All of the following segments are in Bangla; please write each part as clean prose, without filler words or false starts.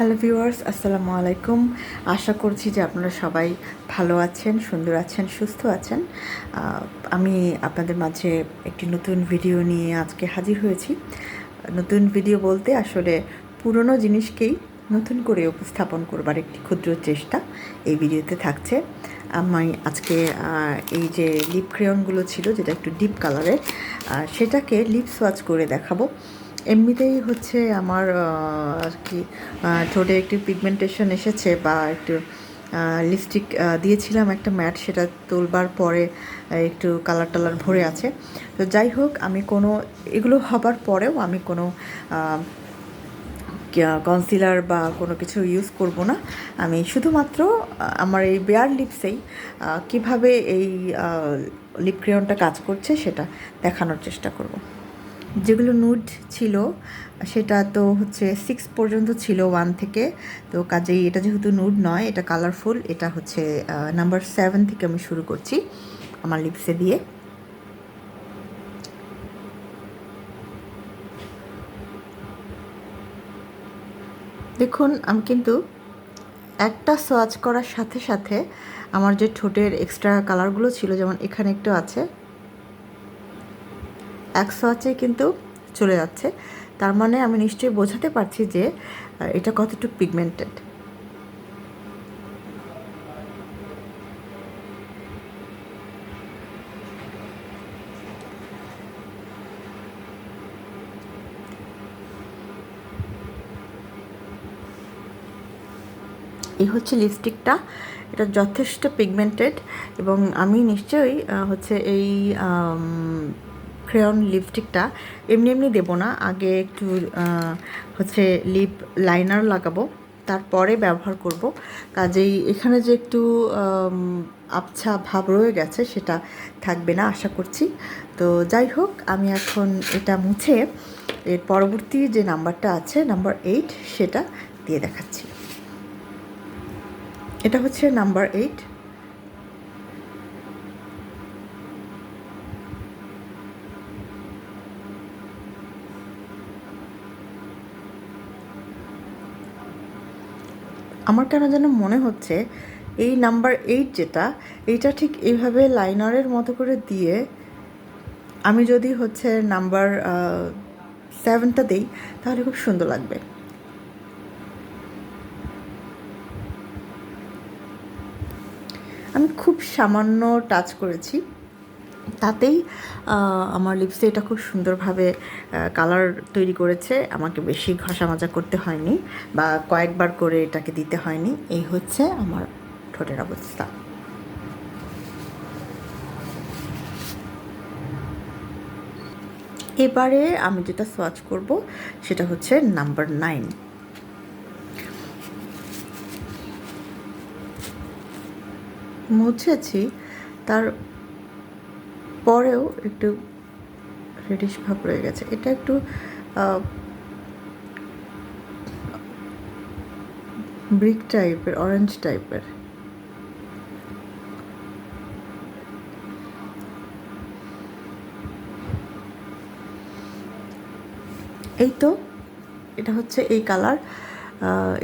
হ্যালো ভিউয়ার্স, আসসালামু আলাইকুম। আশা করছি যে আপনারা সবাই ভালো আছেন, সুন্দর আছেন, সুস্থ আছেন। আমি আপনাদের মাঝে একটি নতুন ভিডিও নিয়ে আজকে হাজির হয়েছি। নতুন ভিডিও বলতে আসলে পুরনো জিনিসকেই নতুন করে উপস্থাপন করবার একটি ক্ষুদ্র চেষ্টা এই ভিডিওতে থাকছে। আমি আজকে এই যে লিপ ক্রেয়নগুলো ছিল, যেটা একটু ডিপ কালারের, সেটাকে লিপ সোয়াচ করে দেখাবো। এমনিতেই হচ্ছে আমার আর কি ঠোঁটে একটু পিগমেন্টেশন এসেছে, বা একটু লিপস্টিক দিয়েছিলাম একটা ম্যাট, সেটা তুলবার পরে একটু কালার টালার ভরে আছে। তো যাই হোক, আমি কোনো এগুলো হবার পরেও আমি কোনো কনসিলার বা কোনো কিছু ইউজ করব না। আমি শুধুমাত্র আমার এই বেয়ার লিপসেই কীভাবে এই লিপ ক্রেয়নটা কাজ করছে সেটা দেখানোর চেষ্টা করব। যেগুলো নুড ছিল সেটা তো হচ্ছে 6 পর্যন্ত ছিল, 1 থেকে। তো কাজেই এটা যেহেতু নুড নয়, এটা কালারফুল, এটা হচ্ছে নাম্বার 7 থেকে আমি শুরু করছি আমার লিপসে দিয়ে। দেখুন, আমি কিন্তু একটা সোয়াচ করার সাথে সাথে আমার যে ঠোঁটের এক্সট্রা কালারগুলো ছিল, যেমন এখানে একটু আছে, এক সোয়াচে কিন্তু চলে যাচ্ছে। তার মানে আমি নিশ্চয়ই বোঝাতে পারছি যে এটা কতটুকু পিগমেন্টেড। এই হচ্ছে লিপস্টিকটা, এটা যথেষ্ট পিগমেন্টেড, এবং আমি নিশ্চয়ই হচ্ছে এই ক্রেয়ন লিপস্টিকটা এমনি এমনি দেবো না, আগে একটু হচ্ছে লিপ লাইনার লাগাবো, তারপরে ব্যবহার করব। কাজেই এখানে যে একটু আবছা ভাব রয়ে গেছে সেটা থাকবে না আশা করছি। তো যাই হোক, আমি এখন এটা মুছে এর পরবর্তী যে নাম্বারটা আছে, নাম্বার 8, সেটা দিয়ে দেখাচ্ছি। এটা হচ্ছে নাম্বার 8। আমার কেন যেন মনে হচ্ছে এই নাম্বার 8 যেটা, এইটা ঠিক এইভাবে লাইনারের মতো করে দিয়ে আমি যদি হচ্ছে নাম্বার 7টা দিই তাহলে খুব সুন্দর লাগবে। আমি খুব সামান্য টাচ করেছি, তাতেই আমার লিপসে এটা খুব সুন্দরভাবে কালার তৈরি করেছে। আমাকে বেশি ঘষা মাজা করতে হয়নি, বা কয়েকবার করে এটাকে দিতে হয়নি। এই হচ্ছে আমার ঠোঁটের অবস্থা। এবারে আমি যেটা সোয়াচ করব সেটা হচ্ছে নাম্বার 9। মুছেছি, তার পরেও একটু রেডিশ ভাব রয়ে গেছে। এটা একটু ব্রিক টাইপের, অরেঞ্জ টাইপের। এই তো, এটা হচ্ছে এই কালার।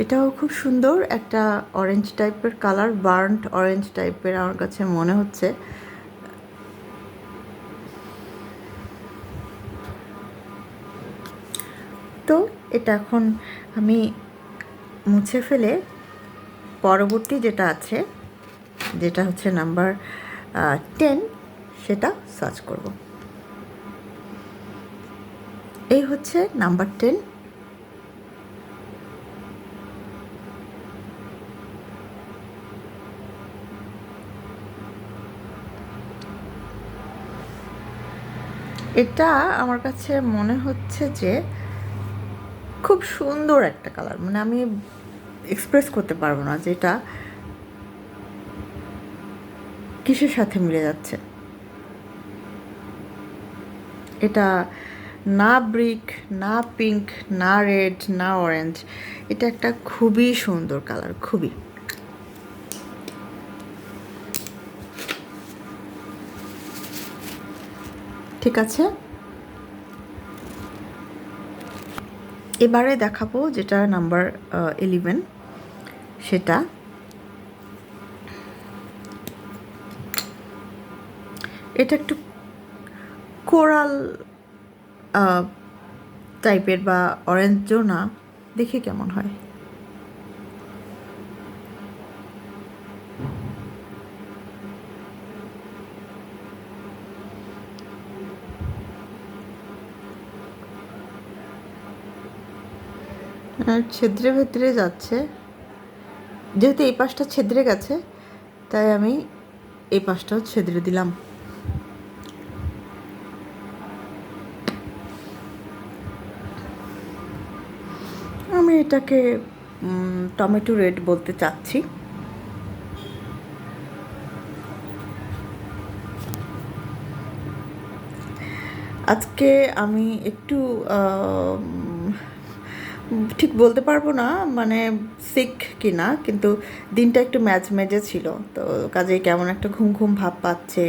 এটাও খুব সুন্দর, একটা অরেঞ্জ টাইপের কালার, বার্নড অরেঞ্জ টাইপের আমার কাছে মনে হচ্ছে। তো এটা এখন আমি মুছে ফেলে পরবর্তী যেটা আছে, যেটা হচ্ছে নাম্বার 10, সেটা সার্চ করব। এই হচ্ছে নাম্বার 10। এটা আমার কাছে মনে হচ্ছে যে খুব সুন্দর একটা কালার, মানে আমি এক্সপ্রেস করতে পারবো না যে এটা কিসের সাথে মিলে যাচ্ছে। এটা না ব্রিক, না পিঙ্ক, না রেড, না অরেঞ্জ, এটা একটা খুবই সুন্দর কালার, খুবই। ঠিক আছে, এবারে দেখাবো যেটা নাম্বার 11, সেটা এটা একটু কোরাল টাইপের বা অরেঞ্জও না, দেখে কেমন হয়। ছিদ্রে ভেতরে যাচ্ছে, যেহেতু এই পাশটা ছিদ্রে গেছে তাই আমি এই পাশটাও ছিদ্রে দিলাম। আমি এটাকে টমেটো রেড বলতে চাচ্ছি। আজকে আমি একটু ঠিক বলতে পারবো না মানে সিক কি না, কিন্তু দিনটা একটু ম্যাজে ছিল, তো কাজেই কেমন একটা ঘুম ঘুম ভাব পাচ্ছে,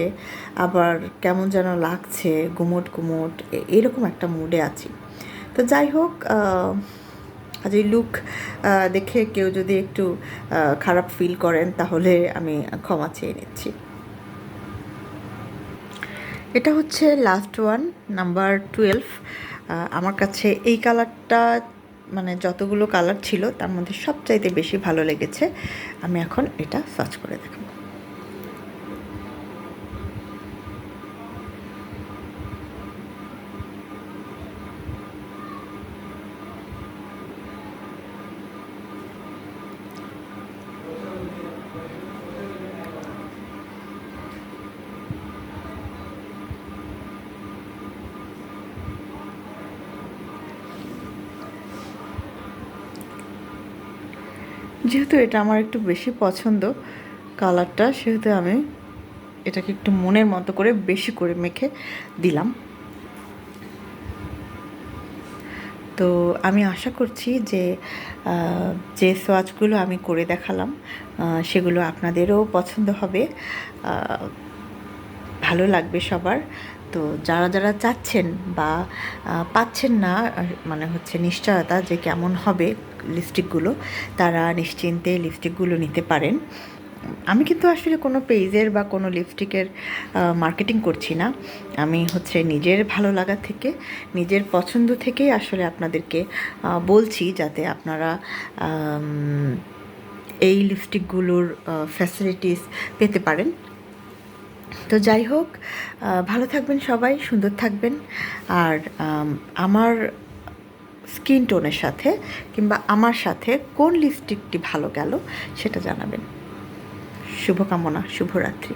আবার কেমন যেন লাগছে, গুমোট গুমোট এরকম একটা মুডে আছি। তো যাই হোক, আজ এই লুক দেখে কেউ যদি একটু খারাপ ফিল করেন তাহলে আমি ক্ষমা চেয়ে নিচ্ছি। এটা হচ্ছে লাস্ট ওয়ান, নাম্বার 12। আমার কাছে এই কালারটা মানে যতগুলো কালার ছিল তার মধ্যে সবচাইতে বেশি ভালো লেগেছে। আমি এখন এটা সার্চ করে দেখাবো। যেহেতু এটা আমার একটু বেশি পছন্দ কালারটা, সেহেতু আমি এটাকে একটু মনের মতো করে বেশি করে মেখে দিলাম। তো আমি আশা করছি যে যে সোয়াচগুলো আমি করে দেখালাম সেগুলো আপনাদেরও পছন্দ হবে, ভালো লাগবে সবার। তো যারা যারা চাচ্ছেন বা পাচ্ছেন না মানে হচ্ছে নিশ্চয়তা যে কেমন হবে লিপস্টিকগুলো, তারা নিশ্চিন্তে লিপস্টিকগুলো নিতে পারেন। আমি কিন্তু আসলে কোনো পেজের বা কোনো লিপস্টিকের মার্কেটিং করছি না, আমি হচ্ছে নিজের ভালো লাগা থেকে, নিজের পছন্দ থেকেই আসলে আপনাদেরকে বলছি যাতে আপনারা এই লিপস্টিকগুলোর ফ্যাসিলিটিস পেতে পারেন। তো যাই হোক, ভালো থাকবেন সবাই, সুন্দর থাকবেন, আর আমার স্কিন টোনের সাথে কিংবা আমার সাথে কোন লিপস্টিকটি ভালো গেল সেটা জানাবেন। শুভকামনা, শুভরাত্রি।